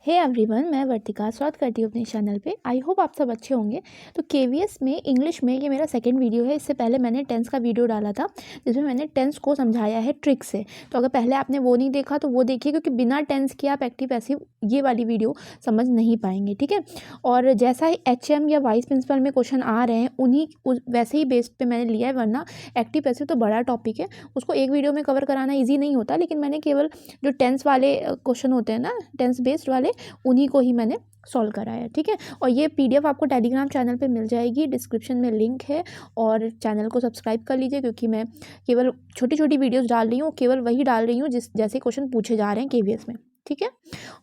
Hey everyone, मैं वर्तिका स्वागत करती हूँ अपने चैनल पे। आई होप आप सब अच्छे होंगे। तो केवीएस में इंग्लिश में ये मेरा सेकंड वीडियो है। इससे पहले मैंने टेंस का वीडियो डाला था जिसमें मैंने टेंस को समझाया है ट्रिक से। तो अगर पहले आपने वो नहीं देखा तो वो देखिए, क्योंकि बिना टेंस के आप एक्टिव पैसिव ये वाली वीडियो समझ नहीं पाएंगे, ठीक है। और जैसा ही HM या वाइस प्रिंसिपल में क्वेश्चन आ रहे हैं उन्हीं वैसे ही बेस्ड पे मैंने लिया है, वरना एक्टिव पैसिव तो बड़ा टॉपिक है, उसको एक वीडियो में कवर कराना ईजी नहीं होता। लेकिन मैंने केवल जो टेंस वाले क्वेश्चन होते हैं ना, टेंस बेस्ड वाले, उन्हीं को ही मैंने सॉल्व कराया, ठीक है। और ये PDF आपको टेलीग्राम चैनल पे मिल जाएगी, डिस्क्रिप्शन में लिंक है। और चैनल को सब्सक्राइब कर लीजिए, क्योंकि मैं केवल छोटी छोटी वीडियोस डाल रही हूँ, केवल वही डाल रही हूँ जैसे क्वेश्चन पूछे जा रहे हैं KVS में, ठीक है।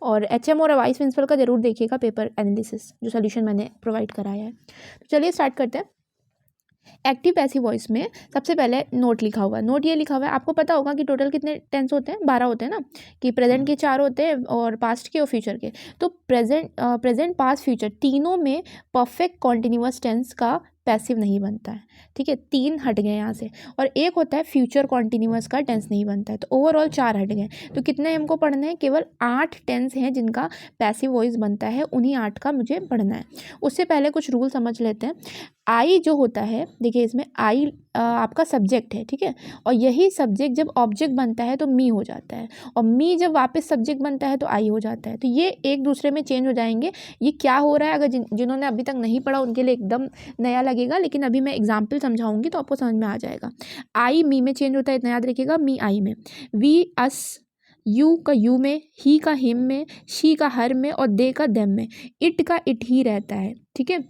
और HM और वाइस प्रिंसिपल का जरूर देखिएगा पेपर एनालिसिस, जो सोल्यूशन मैंने प्रोवाइड कराया है। तो चलिए स्टार्ट करते हैं। एक्टिव पैसिव वॉइस में सबसे पहले नोट लिखा हुआ है। नोट ये लिखा हुआ है, आपको पता होगा कि टोटल कितने टेंस होते हैं, 12 होते हैं ना, कि प्रेजेंट के 4 होते हैं और पास्ट के और फ्यूचर के। तो प्रेजेंट पास्ट फ्यूचर तीनों में परफेक्ट कॉन्टिन्यूअस टेंस का पैसिव नहीं बनता है, ठीक है। 3 हट गए यहाँ से। और एक होता है फ्यूचर कॉन्टिन्यूअस का टेंस नहीं बनता है। तो ओवरऑल 4 हट गए। तो कितने हमको पढ़ने हैं? केवल 8 टेंस हैं जिनका पैसिव वॉइस बनता है, उन्हीं 8 का मुझे पढ़ना है। उससे पहले कुछ रूल समझ लेते हैं। आई जो होता है, देखिए इसमें आई आपका सब्जेक्ट है, ठीक है। और यही सब्जेक्ट जब ऑब्जेक्ट बनता है तो मी हो जाता है, और मी जब वापस सब्जेक्ट बनता है तो आई हो जाता है। तो ये एक दूसरे में चेंज हो जाएंगे। ये क्या हो रहा है, अगर जिन्होंने अभी तक नहीं पढ़ा उनके लिए एकदम नया लगेगा, लेकिन अभी मैं एग्जाम्पल समझाऊंगी तो आपको समझ में आ जाएगा। आई मी में चेंज होता है, इतना याद रखिएगा। मी आई में, वी अस यू का यू में, ही का हिम में, शी का हर में, और दे का देम में। इट का इट ही रहता है, ठीक है।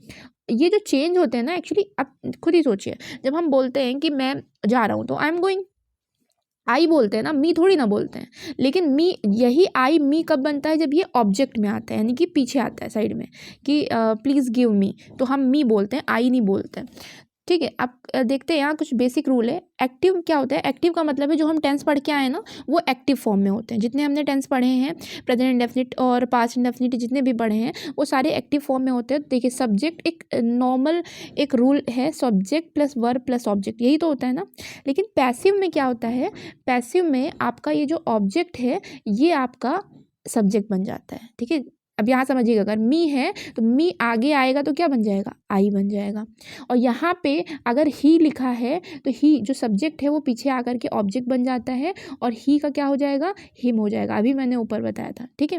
ये जो चेंज होते हैं ना, एक्चुअली आप खुद ही सोचिए, जब हम बोलते हैं कि मैं जा रहा हूँ तो आई एम गोइंग, आई बोलते हैं ना, मी थोड़ी ना बोलते हैं। लेकिन मी, यही आई मी कब बनता है? जब ये ऑब्जेक्ट में आता है, यानी कि पीछे आता है साइड में, कि प्लीज़ गिव मी, तो हम मी बोलते हैं, आई नहीं बोलते हैं, ठीक है। अब देखते हैं यहाँ कुछ बेसिक रूल है। एक्टिव क्या होता है? एक्टिव का मतलब है जो हम टेंस पढ़ के आए ना, वो एक्टिव फॉर्म में होते हैं। जितने हमने टेंस पढ़े हैं, प्रेजेंट इंडेफिनिट और पास्ट इंडेफिनिट जितने भी पढ़े हैं, वो सारे एक्टिव फॉर्म में होते हैं। देखिए सब्जेक्ट एक नॉर्मल एक रूल है, subject plus verb plus object, यही तो होता है ना। लेकिन पैसिव में क्या होता है? पैसिव में आपका ये जो ऑब्जेक्ट है ये आपका सब्जेक्ट बन जाता है, ठीक है। अब यहाँ समझिएगा, अगर मी है तो मी आगे आएगा तो क्या बन जाएगा? आई बन जाएगा। और यहाँ पे अगर ही लिखा है तो ही जो सब्जेक्ट है वो पीछे आकर के ऑब्जेक्ट बन जाता है, और ही का क्या हो जाएगा? हिम हो जाएगा। अभी मैंने ऊपर बताया था, ठीक है।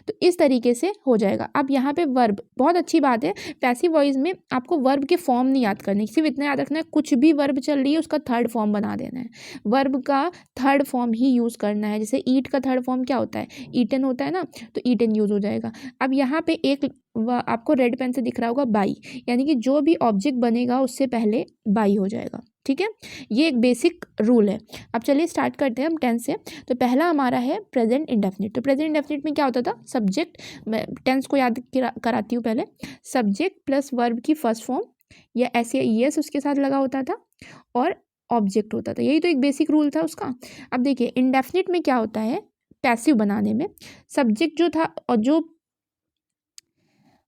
तो इस तरीके से हो जाएगा। अब यहाँ पे वर्ब, बहुत अच्छी बात है, पैसिव वॉइस में आपको वर्ब के फॉर्म नहीं याद करने, सिर्फ इतना याद रखना है, कुछ भी वर्ब चल रही है उसका थर्ड फॉर्म बना देना है। वर्ब का थर्ड फॉर्म ही यूज़ करना है। जैसे ईट का थर्ड फॉर्म क्या होता है? ईटन होता है ना, तो ईटन यूज़ हो जाएगा। अब यहाँ पे एक आपको रेड पेन से दिख रहा होगा बाई, यानी कि जो भी ऑब्जेक्ट बनेगा उससे पहले बाई हो जाएगा, ठीक है। ये एक बेसिक रूल है। अब चलिए स्टार्ट करते हैं हम टेंस से। तो पहला हमारा है प्रेजेंट इंडेफिनिट। तो प्रेजेंट इंडेफिनिट में क्या होता था? सब्जेक्ट, मैं टेंस को याद कराती हूँ पहले। सब्जेक्ट प्लस वर्ब की फर्स्ट फॉर्म या ऐसे ES उसके साथ लगा होता था, और ऑब्जेक्ट होता था। यही तो एक बेसिक रूल था उसका। अब देखिए इंडेफिनिट में क्या होता है? पैसिव बनाने में सब्जेक्ट जो था और जो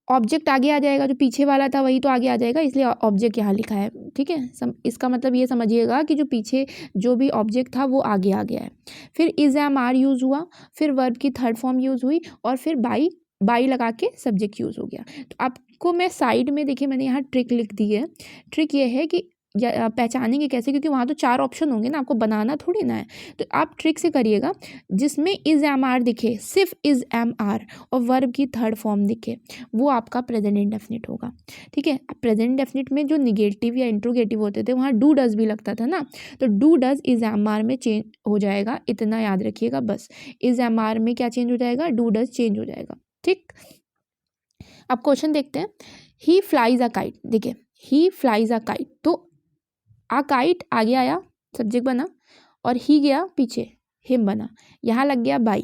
ऑब्जेक्ट आगे आ जाएगा, जो पीछे वाला था वही तो आगे आ जाएगा, इसलिए ऑब्जेक्ट यहाँ लिखा है, ठीक है। इसका मतलब ये समझिएगा कि जो पीछे जो भी ऑब्जेक्ट था वो आगे आ गया है। फिर इज एम आर यूज़ हुआ, फिर वर्ब की थर्ड फॉर्म यूज़ हुई, और फिर बाई लगा के सब्जेक्ट यूज़ हो गया। तो आपको मैं साइड में, देखिए मैंने यहाँ ट्रिक लिख दी है। ट्रिक ये है कि या पहचानेंगे कैसे, क्योंकि वहाँ तो 4 ऑप्शन होंगे ना, आपको बनाना थोड़ी ना है। तो आप ट्रिक से करिएगा, जिसमें इज एम आर दिखे, सिर्फ इज एम आर और वर्ब की थर्ड फॉर्म दिखे, वो आपका प्रेजेंट इंडेफिनिट होगा, ठीक है। अब प्रेजेंट इंडेफिनिट में जो निगेटिव या इंट्रोगेटिव होते थे वहाँ डू डज भी लगता था ना, तो do does is am are में चेंज हो जाएगा, इतना याद रखिएगा बस। इज एम आर में क्या चेंज हो जाएगा? डू डज चेंज हो जाएगा, ठीक। अब क्वेश्चन देखते हैं। ही फ्लाइज अ काइट, देखिए ही फ्लाइज अ काइट, तो आ काइट आगे आया, सब्जेक्ट बना, और ही गया पीछे, हिम बना, यहाँ लग गया बाई।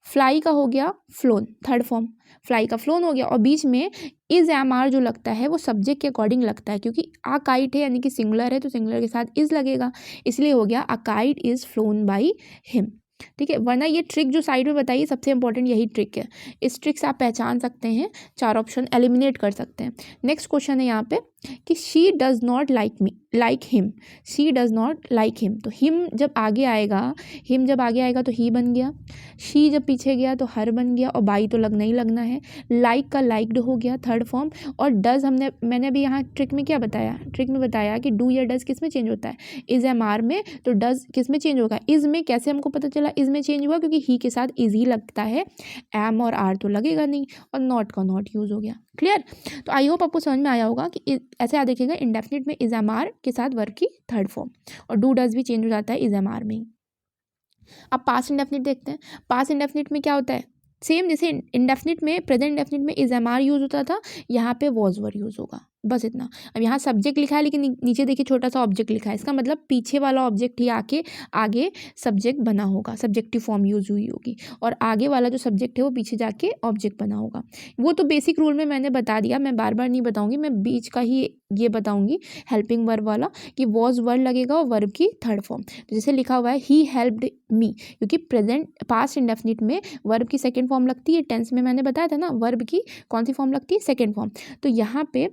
फ्लाई का हो गया फ्लोन, थर्ड फॉर्म, फ्लाई का फ्लोन हो गया। और बीच में इज एम आर जो लगता है वो सब्जेक्ट के अकॉर्डिंग लगता है, क्योंकि आ काइट है यानी कि सिंगुलर है, तो सिंगुलर के साथ इज लगेगा, इसलिए हो गया a kite is flown by him, ठीक है। वरना ये ट्रिक जो साइड में बताइए, सबसे इंपॉर्टेंट यही ट्रिक है। इस ट्रिक से आप पहचान सकते हैं, 4 ऑप्शन एलिमिनेट कर सकते हैं। नेक्स्ट क्वेश्चन है यहाँ पे, कि she does not like him, she does not like him, तो हिम जब आगे आएगा तो ही बन गया, शी जब पीछे गया तो हर बन गया, और बाई तो लगना ही लगना है, लाइक का लाइक्ड हो गया थर्ड फॉर्म। और डज़ मैंने अभी यहाँ ट्रिक में क्या बताया, ट्रिक में बताया कि डू या डज़ किस में चेंज होता है, इज़ एम आर में, तो डज़ किस में चेंज होगा, इज़ में। कैसे हमको पता चला इज़ में चेंज हुआ, क्योंकि ही के साथ इज़ ही लगता है, एम और आर तो लगेगा नहीं, और नॉट का नॉट यूज़ हो गया। क्लियर? तो आई होप आपको समझ में आया होगा कि ऐसे याद देखिएगा, इंडेफिनिट में इज एम आर के साथ वर्ब की थर्ड फॉर्म, और डू डज भी चेंज हो जाता है इज एम आर में ही। अब पास्ट इंडेफिनिट देखते हैं। पास्ट इंडेफिनिट में क्या होता है, सेम जैसे इंडेफिनिट में, प्रेजेंट इंडेफिनिट में इज एम आर यूज होता था, यहाँ पे वॉज वर यूज होगा, बस इतना। अब यहाँ सब्जेक्ट लिखा है, लेकिन नीचे देखिए छोटा सा ऑब्जेक्ट लिखा है, इसका मतलब पीछे वाला ऑब्जेक्ट ही आगे सब्जेक्ट बना होगा, सब्जेक्टिव फॉर्म यूज हुई होगी, और आगे वाला जो सब्जेक्ट है वो पीछे जाके ऑब्जेक्ट बना होगा। वो तो बेसिक रूल में मैंने बता दिया, मैं बार बार नहीं बताऊंगी, मैं बीच का ही ये बताऊंगी हेल्पिंग वर्ब वाला, कि वॉज वर्ब लगेगा और वर्ब की थर्ड फॉर्म। तो जैसे लिखा हुआ है ही हेल्प्ड मी, क्योंकि प्रेजेंट पास्ट इंडेफिनिट में वर्ब की सेकेंड फॉर्म लगती है, टेंस में मैंने बताया था ना वर्ब की कौन सी फॉर्म लगती है, सेकेंड फॉर्म। तो यहाँ पे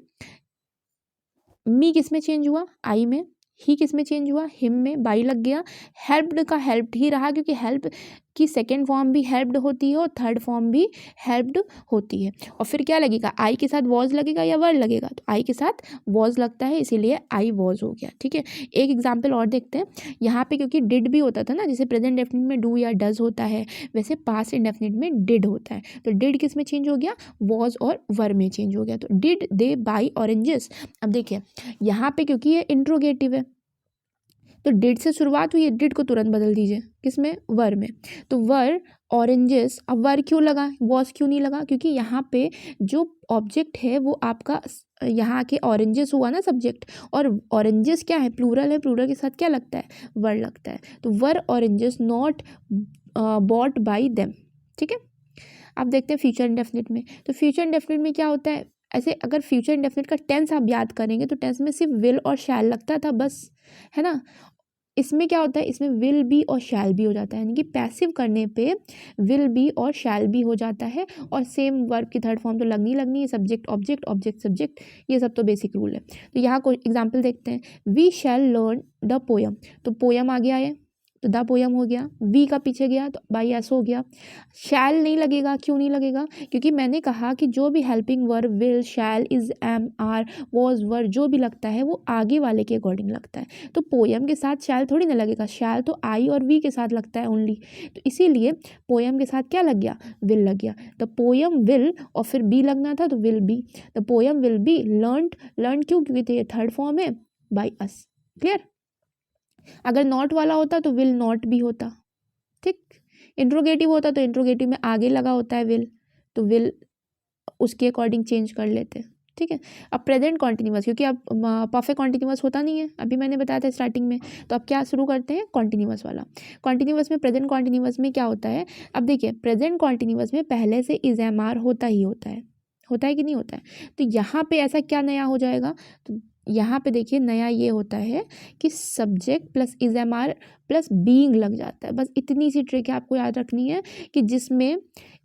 मी किस में चेंज हुआ, आई में, ही किस में चेंज हुआ, हिम में, बाई लग गया, हेल्प्ड का हेल्प्ड ही रहा, क्योंकि हेल्प की सेकेंड फॉर्म भी हेल्प्ड होती है और थर्ड फॉर्म भी हेल्प्ड होती है। और फिर क्या लगेगा, आई के साथ वॉज लगेगा या वर लगेगा, तो आई के साथ वॉज लगता है, इसीलिए आई वॉज हो गया। ठीक है, एक एग्जाम्पल और देखते हैं यहाँ पे, क्योंकि डिड भी होता था ना, जैसे प्रेजेंट डेफिनेट में डू या डज होता है, वैसे पास्ट इंडेफिनिट में डिड होता है। तो डिड किस में चेंज हो गया, वॉज और वर में चेंज हो गया। तो डिड दे बाई ऑरेंजेस। अब देखिए यहाँ पे क्योंकि ये इंट्रोगेटिव है, तो डिड से शुरुआत हुई है, डिड को तुरंत बदल दीजिए किसमें, वर में। तो वर ऑरेंजेस, अब वर क्यों लगा, वॉज क्यों नहीं लगा, क्योंकि यहाँ पे जो ऑब्जेक्ट है वो आपका यहाँ के ऑरेंजेस हुआ ना सब्जेक्ट, और ऑरेंजेस क्या है, प्लूरल है, प्लूरल के साथ क्या लगता है, वर लगता है। तो were oranges not bought by them. ठीक है, अब देखते हैं फ्यूचर इंडेफिनिट में। तो फ्यूचर इंडेफिनिट में क्या होता है, ऐसे अगर फ्यूचर इंडेफिनिट का टेंस आप याद करेंगे तो टेंस में सिर्फ विल और शैल लगता था बस, है ना। इसमें क्या होता है, इसमें विल बी और शैल भी हो जाता है, यानी कि पैसिव करने पे विल बी और शैल भी हो जाता है, और सेम वर्ब की थर्ड फॉर्म तो लगनी लगनी है, सब्जेक्ट ऑब्जेक्ट, ऑब्जेक्ट सब्जेक्ट, ये सब तो बेसिक रूल है। तो यहाँ कोई एग्जाम्पल देखते हैं, we shall learn the poem, तो पोयम आगे आए तो द पोयम हो गया, वी का पीछे गया तो बाई एस हो गया। शैल नहीं लगेगा, क्यों नहीं लगेगा, क्योंकि मैंने कहा कि जो भी helping verb will, shall, is, am, are, was, were जो भी लगता है वो आगे वाले के अकॉर्डिंग लगता है। तो पोयम के साथ शैल थोड़ी ना लगेगा, शैल तो आई और वी के साथ लगता है ओनली, तो इसीलिए पोयम के साथ क्या लग गया, विल लग गया। द पोयम विल, और फिर बी लगना था तो will be, the poem will be learned, learn क्यों, क्योंकि ये थर्ड फॉर्म है, बाई अस। क्लियर? अगर नॉट वाला होता तो विल नॉट भी होता, ठीक। इंट्रोगेटिव होता तो इंट्रोगेटिव में आगे लगा होता है विल, तो विल उसके अकॉर्डिंग चेंज कर लेते हैं। ठीक है, अब प्रेजेंट कॉन्टिन्यूअस, क्योंकि अब परफेक्ट कॉन्टिन्यूअस होता नहीं है, अभी मैंने बताया था स्टार्टिंग में, तो अब क्या शुरू करते हैं, कॉन्टिन्यूअस वाला। कॉन्टिन्यूअस में, प्रेजेंट कॉन्टिन्यूअस में क्या होता है, अब देखिए प्रेजेंट कॉन्टिन्यूअस में पहले से इज एम आर होता ही होता है कि नहीं होता है। तो यहाँ पे ऐसा क्या नया हो जाएगा, तो यहाँ पे देखिए नया ये होता है कि subject plus is am are plus being लग जाता है। बस इतनी सी ट्रिक है, आपको याद रखनी है कि जिसमें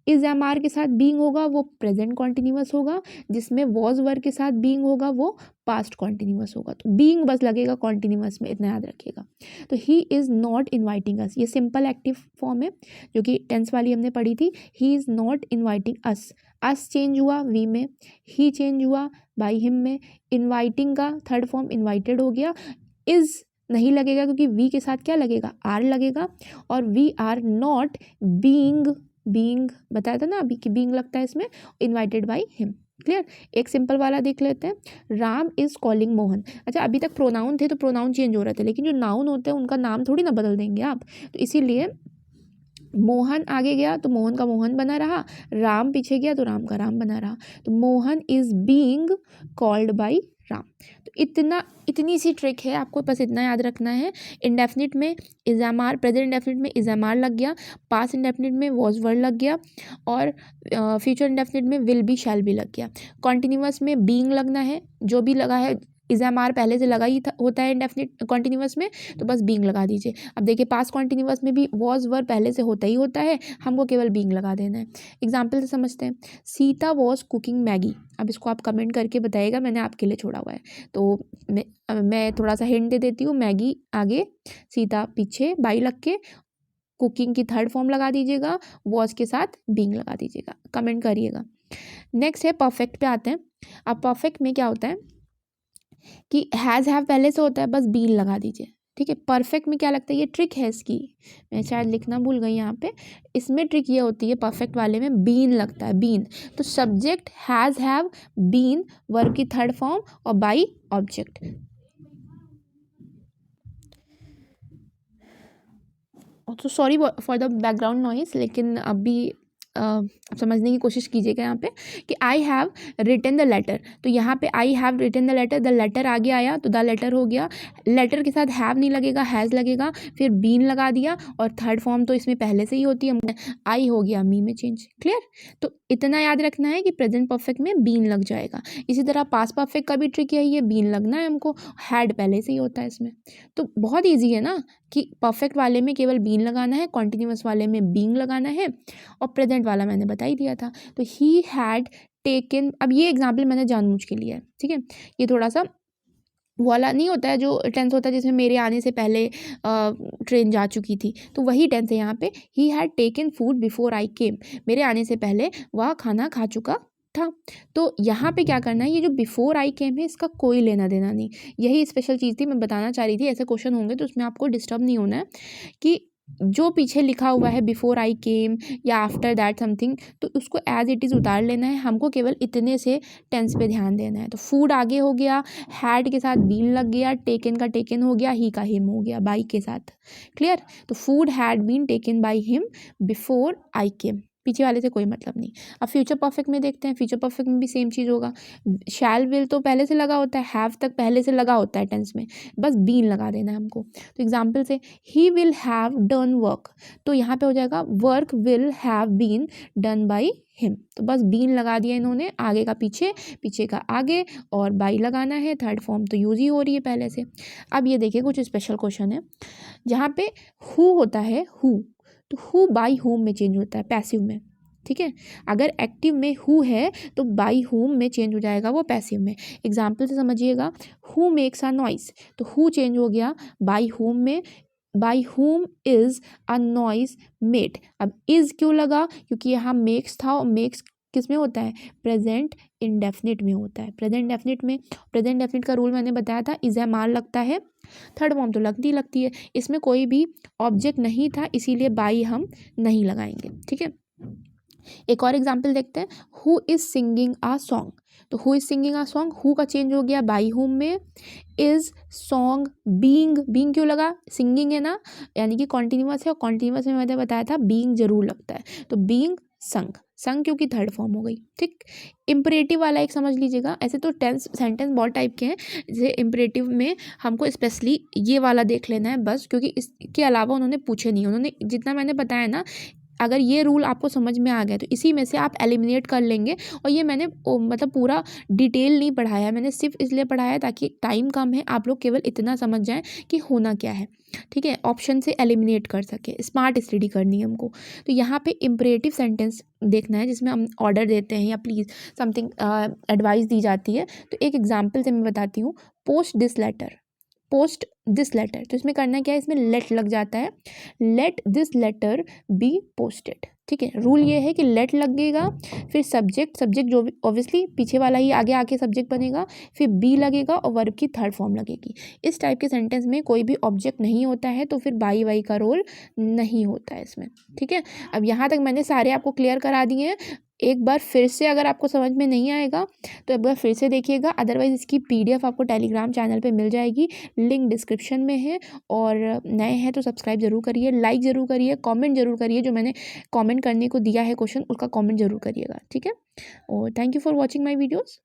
इज एम आर के साथ बीइंग होगा वो प्रेजेंट कॉन्टिन्यूअस होगा, जिसमें वॉज वर्ब के साथ बीइंग होगा वो पास्ट कॉन्टिन्यूअस होगा। तो बीइंग बस लगेगा कॉन्टिन्यूअस में, इतना याद रखिएगा। तो ही इज़ नॉट इन्वाइटिंग अस, ये सिंपल एक्टिव फॉर्म है जो कि टेंस वाली हमने पढ़ी थी। He is not inviting us change हुआ वी में, ही चेंज हुआ बाई हिम में, इन्वाइटिंग का थर्ड फॉर्म इन्वाइटेड हो गया। इज़ नहीं लगेगा क्योंकि वी के साथ क्या लगेगा, आर लगेगा, और वी आर नॉट बीइंग बताया था ना अभी कि बीइंग लगता है इसमें, इन्वाइटेड बाई हिम। क्लियर? एक सिंपल वाला देख लेते हैं, राम इज कॉलिंग मोहन। अच्छा, अभी तक प्रोनाउन थे तो प्रोनाउन चेंज हो रहे थे, लेकिन जो नाउन होते हैं उनका नाम थोड़ी ना बदल देंगे आप, तो इसीलिए मोहन आगे गया तो मोहन का मोहन बना रहा, राम पीछे गया तो राम का राम बना रहा। तो Mohan is being called by Ram. तो इतनी सी ट्रिक है, आपको बस इतना याद रखना है। इंडेफिनिट में is am are, present indefinite में इज एम आर लग गया, पास्ट इंडेफिनिट में वॉज वर्ड लग गया, और फ्यूचर इंडेफिनिट में विल बी शैल भी लग गया। कॉन्टिन्यूअस में बीइंग लगना है, जो भी लगा है इज एम आर पहले से लगा ही होता है इंडेफिनिट कॉन्टिन्यूअस में, तो बस बीइंग लगा दीजिए। अब देखिए पास्ट कॉन्टिन्यूअस में भी वॉज वर पहले से होता ही होता है, हमको केवल बीइंग लगा देना है। एग्जाम्पल से समझते हैं, सीता वॉज कुकिंग मैगी। अब इसको आप कमेंट करके बताइएगा, मैंने आपके लिए छोड़ा हुआ है। तो मैं थोड़ा सा हिंट दे देती हूँ, मैगी आगे, सीता पीछे, बाई लग के, कुकिंग की थर्ड फॉर्म लगा दीजिएगा, वॉज के साथ बीइंग लगा दीजिएगा, कमेंट करिएगा। नेक्स्ट है परफेक्ट पे आते हैं। अब परफेक्ट में क्या होता है कि हैज़ हैव पहले से होता है, बस बीन लगा दीजिए, ठीक है। परफेक्ट में क्या लगता है, ये ट्रिक है इसकी, मैं शायद लिखना भूल गई यहाँ पे। इसमें ट्रिक ये होती है परफेक्ट वाले में, बीन लगता है, बीन। तो subject has have been, verb की थर्ड फॉर्म और बाई ऑब्जेक्ट। तो sorry for the background noise, लेकिन अभी आप समझने की कोशिश कीजिएगा यहाँ पे कि I have written the letter. तो यहाँ पे I have written the letter, the letter आगे आया तो द लेटर हो गया, लेटर के साथ हैव नहीं लगेगा, हैज़ लगेगा, फिर बीन लगा दिया, और थर्ड फॉर्म तो इसमें पहले से ही होती है, आई हो गया मी में चेंज। क्लियर? तो इतना याद रखना है कि प्रेजेंट परफेक्ट में बीन लग जाएगा। इसी तरह पास्ट परफेक्ट का भी ट्रिक यही है, बीन लगना है हमको, हैड पहले से ही होता है इसमें। तो बहुत ईजी है ना कि परफेक्ट वाले में केवल बीन लगाना है, कॉन्टिन्यूअस वाले में बीइंग लगाना है, और प्रेजेंट वाला मैंने बता ही दिया था। तो ही हैड टेकन, अब ये एग्जाम्पल मैंने जानबूझ के लिया है, ठीक है। ये थोड़ा सा वाला नहीं होता है जो टेंस होता है जिसमें मेरे आने से पहले ट्रेन जा चुकी थी, तो वही टेंस है यहाँ पे। He had taken food before I came, मेरे आने से पहले वह खाना खा चुका था। तो यहाँ पे क्या करना है, ये जो बिफोर आई केम है इसका कोई लेना देना नहीं, यही स्पेशल चीज़ थी मैं बताना चाह रही थी। ऐसे क्वेश्चन होंगे तो उसमें आपको डिस्टर्ब नहीं होना है कि जो पीछे लिखा हुआ है बिफोर आई केम या आफ्टर दैट समथिंग, तो उसको एज इट इज़ उतार लेना है, हमको केवल इतने से टेंस पे ध्यान देना है। तो फूड आगे हो गया, हैड के साथ बीन लग गया, टेकन का टेकन हो गया, ही का हिम हो गया बाई के साथ। क्लियर? तो food had been taken by him before I came, पीछे वाले से कोई मतलब नहीं। अब फ्यूचर परफेक्ट में देखते हैं, फ्यूचर परफेक्ट में भी सेम चीज़ होगा, शैल विल तो पहले से लगा होता है, हैव तक पहले से लगा होता है टेंस में, बस बीन लगा देना है हमको। तो एग्जाम्पल से, he will have done work, तो यहाँ पे हो जाएगा work will have been done by him, तो बस बीन लगा दिया इन्होंने, आगे का पीछे, पीछे का आगे, और बाई लगाना है, थर्ड फॉर्म तो यूज ही हो रही है पहले से। अब ये देखिए कुछ स्पेशल क्वेश्चन है जहाँ पे हु होता है, हु, तो हु बाई होम में चेंज होता है पैसिव में, ठीक है। अगर एक्टिव में हु है तो बाई होम में चेंज हो जाएगा वो पैसिव में। एग्जाम्पल से समझिएगा, हु मेक्स अ नॉइस, तो हु चेंज हो गया बाई होम में, by home is a noise made. अब इज क्यों लगा, क्योंकि यहाँ मेक्स था, और मेक्स किस में होता है, प्रेजेंट इंडेफिनिट में होता है। प्रेजेंट इंडेफिनिट में, प्रेजेंट इंडेफिनिट का रूल मैंने बताया था, इज एम आर लगता है, थर्ड फॉर्म तो लगती है, इसमें कोई भी ऑब्जेक्ट नहीं था इसीलिए बाई हम नहीं लगाएंगे, ठीक है। एक और एग्जाम्पल देखते हैं, who is singing a song, तो who is singing a song, who का चेंज हो गया बाई होम में, इज सॉन्ग बीइंग, बीइंग क्यों लगा, सिंगिंग है ना, यानी कि कॉन्टिन्यूअस है, और कॉन्टिन्यूअस में मैंने बताया था बीइंग जरूर लगता है, तो बीइंग संग, संग क्योंकि थर्ड फॉर्म हो गई, ठीक। इम्परेटिव वाला एक समझ लीजिएगा, ऐसे तो टेंस सेंटेंस बहुत टाइप के हैं, जैसे इम्परेटिव में हमको स्पेशली ये वाला देख लेना है बस, क्योंकि इसके अलावा उन्होंने पूछे नहीं, उन्होंने जितना मैंने बताया ना, अगर ये रूल आपको समझ में आ गया तो इसी में से आप एलिमिनेट कर लेंगे। और ये मैंने मतलब पूरा डिटेल नहीं पढ़ाया, मैंने सिर्फ इसलिए पढ़ाया ताकि टाइम कम है, आप लोग केवल इतना समझ जाएं कि होना क्या है, ठीक है, ऑप्शन से एलिमिनेट कर सके, स्मार्ट स्टडी करनी है हमको। तो यहाँ पे इम्परेटिव सेंटेंस देखना है जिसमें हम ऑर्डर देते हैं या प्लीज़ समथिंग एडवाइस दी जाती है। तो एक एग्जाम्पल से मैं बताती हूँ, post this letter, post this letter, तो इसमें करना क्या है, इसमें लेट लग जाता है, let this letter be posted, ठीक है। रूल ये है कि लेट लगेगा, फिर सब्जेक्ट, सब्जेक्ट जो भी ऑब्वियसली पीछे वाला ही आगे आके सब्जेक्ट बनेगा, फिर बी लगेगा और वर्ब की थर्ड फॉर्म लगेगी। इस टाइप के सेंटेंस में कोई भी ऑब्जेक्ट नहीं होता है तो फिर बाई वाई का रोल नहीं होता है इसमें, ठीक है। अब यहाँ तक मैंने सारे आपको क्लियर करा दिए हैं। एक बार फिर से अगर आपको समझ में नहीं आएगा तो एक बार फिर से देखिएगा, अदरवाइज़ इसकी PDF आपको टेलीग्राम चैनल पे मिल जाएगी, लिंक डिस्क्रिप्शन में है। और नए हैं तो सब्सक्राइब जरूर करिए, लाइक ज़रूर करिए, कमेंट जरूर करिए, जो मैंने कमेंट करने को दिया है क्वेश्चन उसका कमेंट जरूर करिएगा, ठीक है। और thank you for watching my videos.